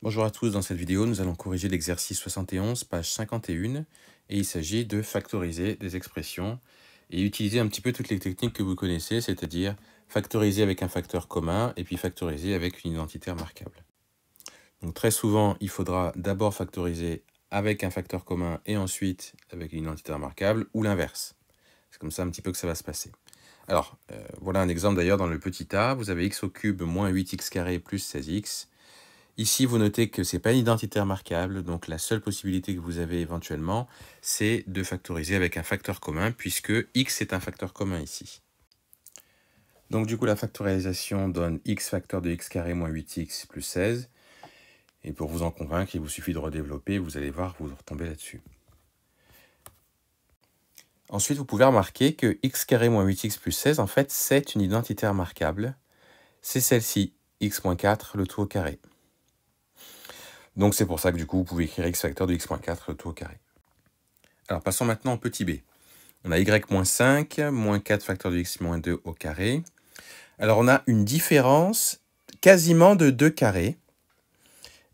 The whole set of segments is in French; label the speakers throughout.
Speaker 1: Bonjour à tous, dans cette vidéo, nous allons corriger l'exercice 71, page 51, et il s'agit de factoriser des expressions et utiliser un petit peu toutes les techniques que vous connaissez, c'est-à-dire factoriser avec un facteur commun et puis factoriser avec une identité remarquable. Donc très souvent, il faudra d'abord factoriser avec un facteur commun et ensuite avec une identité remarquable, ou l'inverse. C'est comme ça un petit peu que ça va se passer. Alors, voilà un exemple d'ailleurs dans le petit a, vous avez x au cube moins 8x carré plus 16x. Ici, vous notez que ce n'est pas une identité remarquable, donc la seule possibilité que vous avez éventuellement, c'est de factoriser avec un facteur commun, puisque x est un facteur commun ici. Donc du coup, la factorisation donne x facteur de x carré moins 8x plus 16. Et pour vous en convaincre, il vous suffit de redévelopper, vous allez voir, vous retombez là-dessus. Ensuite, vous pouvez remarquer que x carré moins 8x plus 16, en fait, c'est une identité remarquable. C'est celle-ci, x moins 4, le tout au carré. Donc c'est pour ça que du coup, vous pouvez écrire x facteur de x moins 4, le tout au carré. Alors passons maintenant au petit b. On a y moins 5, moins 4 facteur de x moins 2 au carré. Alors on a une différence quasiment de 2 carrés.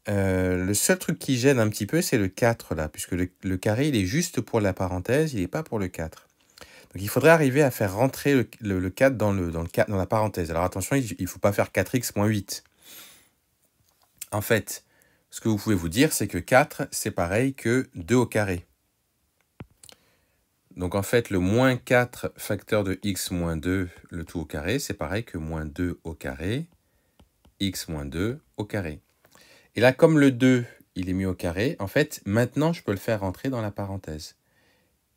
Speaker 1: Le seul truc qui gêne un petit peu, c'est le 4 là, puisque le carré, il est juste pour la parenthèse, il n'est pas pour le 4. Donc il faudrait arriver à faire rentrer le 4 dans la parenthèse. Alors attention, il ne faut pas faire 4x moins 8. En fait, ce que vous pouvez vous dire, c'est que 4, c'est pareil que 2 au carré. Donc en fait, le moins 4 facteur de x moins 2, le tout au carré, c'est pareil que moins 2 au carré, x moins 2 au carré. Et là, comme le 2, il est mis au carré, en fait, maintenant, je peux le faire rentrer dans la parenthèse.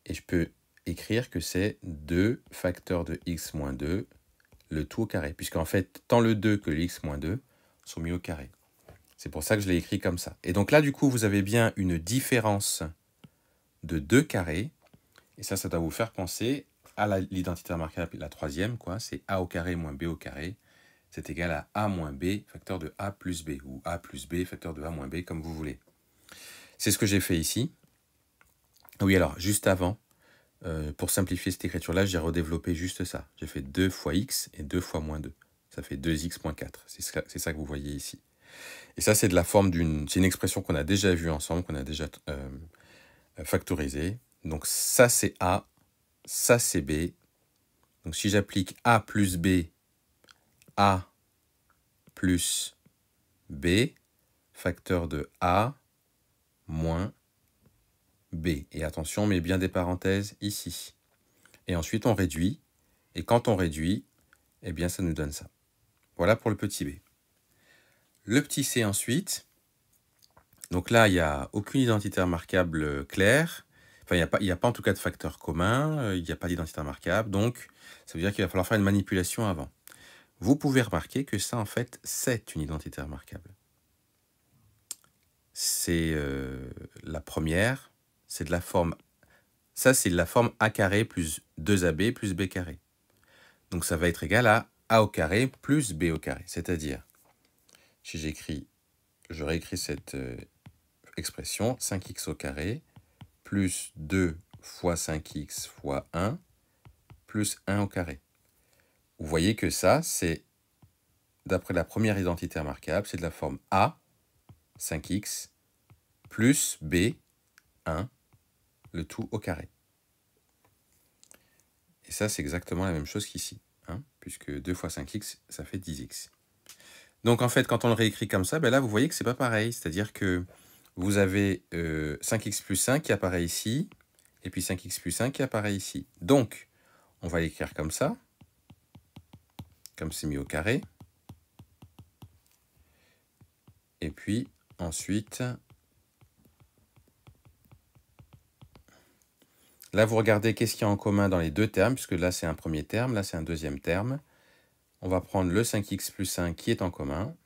Speaker 1: Et je peux écrire que c'est 2 facteur de x moins 2, le tout au carré. Puisqu'en fait, tant le 2 que le x moins 2 sont mis au carré. C'est pour ça que je l'ai écrit comme ça. Et donc là, du coup, vous avez bien une différence de 2 carrés. Et ça doit vous faire penser à l'identité remarquable, la troisième, quoi. C'est a au carré moins b au carré. C'est égal à a moins b facteur de a plus b, ou a plus b facteur de a moins b, comme vous voulez. C'est ce que j'ai fait ici. Oui, alors, juste avant, pour simplifier cette écriture-là, j'ai redéveloppé juste ça. J'ai fait 2 fois x et 2 fois moins 2. Ça fait 2x moins 4. C'est ça que vous voyez ici. Et ça, c'est de la forme c'est une expression qu'on a déjà vue ensemble, qu'on a déjà factorisée. Donc ça, c'est a, ça, c'est b. Donc si j'applique a plus b, a plus b, facteur de a moins b. Et attention, on met bien des parenthèses ici. Et ensuite, on réduit. Et quand on réduit, eh bien, ça nous donne ça. Voilà pour le petit b. Le petit c ensuite. Donc là, il n'y a aucune identité remarquable claire. Enfin, il n'y a pas en tout cas de facteur commun. Il n'y a pas d'identité remarquable. Donc, ça veut dire qu'il va falloir faire une manipulation avant. Vous pouvez remarquer que ça, en fait, c'est une identité remarquable. C'est la première, c'est de la forme... Ça, c'est de la forme a carré plus 2ab plus b carré. Donc, ça va être égal à a au carré plus b au carré. C'est-à-dire, si je réécris cette expression, 5x au carré plus 2 fois 5x fois 1 plus 1 au carré. Vous voyez que ça, c'est, d'après la première identité remarquable, c'est de la forme a, 5x, plus b, 1, le tout au carré. Et ça, c'est exactement la même chose qu'ici, hein, puisque 2 fois 5x, ça fait 10x. Donc en fait, quand on le réécrit comme ça, ben là, vous voyez que c'est pas pareil. C'est-à-dire que vous avez 5x plus 1 qui apparaît ici, et puis 5x plus 1 qui apparaît ici. Donc, on va l'écrire comme ça, comme c'est mis au carré. Et puis, ensuite, là, vous regardez qu'est-ce qu'il y a en commun dans les deux termes, puisque là, c'est un premier terme, là, c'est un deuxième terme. On va prendre le 5x plus 1 qui est en commun.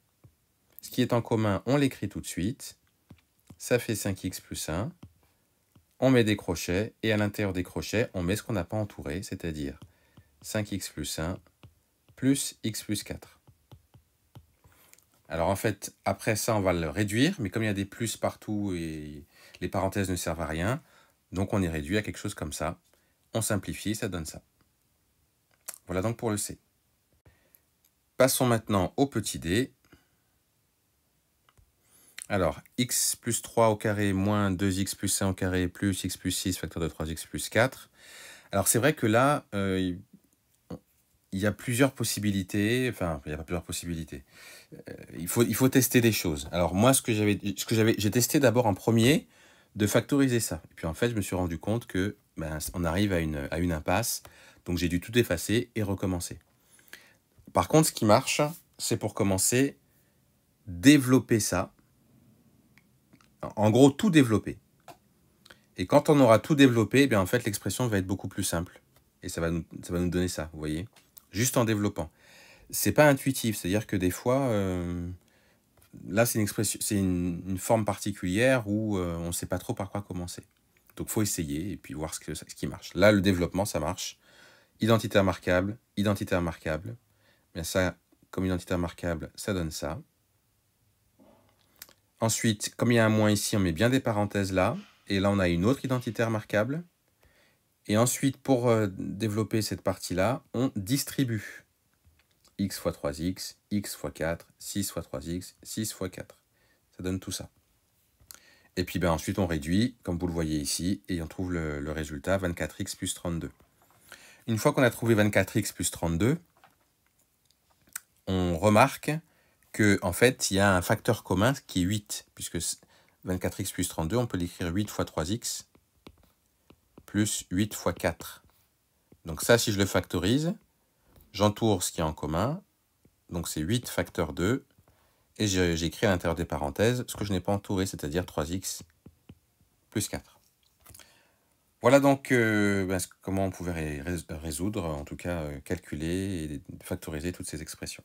Speaker 1: Ce qui est en commun, on l'écrit tout de suite. Ça fait 5x plus 1. On met des crochets, et à l'intérieur des crochets, on met ce qu'on n'a pas entouré, c'est-à-dire 5x plus 1 plus x plus 4. Alors en fait, après ça, on va le réduire, mais comme il y a des plus partout et les parenthèses ne servent à rien, donc on est réduit à quelque chose comme ça. On simplifie, ça donne ça. Voilà donc pour le C. Passons maintenant au petit d. Alors, x plus 3 au carré moins 2x plus 1 au carré plus x plus 6 facteur de 3x plus 4. Alors, c'est vrai que là, il y a plusieurs possibilités. Enfin, il n'y a pas plusieurs possibilités. Il faut tester des choses. Alors, moi, j'ai testé d'abord en premier de factoriser ça. Et puis, en fait, je me suis rendu compte que ben, on arrive à une impasse. Donc, j'ai dû tout effacer et recommencer. Par contre, ce qui marche, c'est pour commencer, développer ça. En gros, tout développer. Et quand on aura tout développé, eh bien en fait, l'expression va être beaucoup plus simple. Et ça va nous donner ça, vous voyez. Juste en développant. C'est pas intuitif, c'est-à-dire que des fois, là, c'est une expression, c'est une forme particulière où on ne sait pas trop par quoi commencer. Donc, il faut essayer et puis voir ce qui marche. Là, le développement, ça marche. Identité remarquable, identité remarquable. Bien ça, comme identité remarquable, ça donne ça. Ensuite, comme il y a un moins ici, on met bien des parenthèses là. Et là, on a une autre identité remarquable. Et ensuite, pour développer cette partie-là, on distribue. X fois 3x, x fois 4, 6 fois 3x, 6 fois 4. Ça donne tout ça. Et puis ben, ensuite, on réduit, comme vous le voyez ici, et on trouve le résultat, 24x plus 32. Une fois qu'on a trouvé 24x plus 32, on remarque que en fait, il y a un facteur commun qui est 8, puisque 24x plus 32, on peut l'écrire 8 fois 3x plus 8 fois 4. Donc ça, si je le factorise, j'entoure ce qui est en commun. Donc c'est 8 facteur 2. Et j'écris à l'intérieur des parenthèses ce que je n'ai pas entouré, c'est-à-dire 3x plus 4. Voilà donc comment on pouvait résoudre, en tout cas calculer et factoriser toutes ces expressions.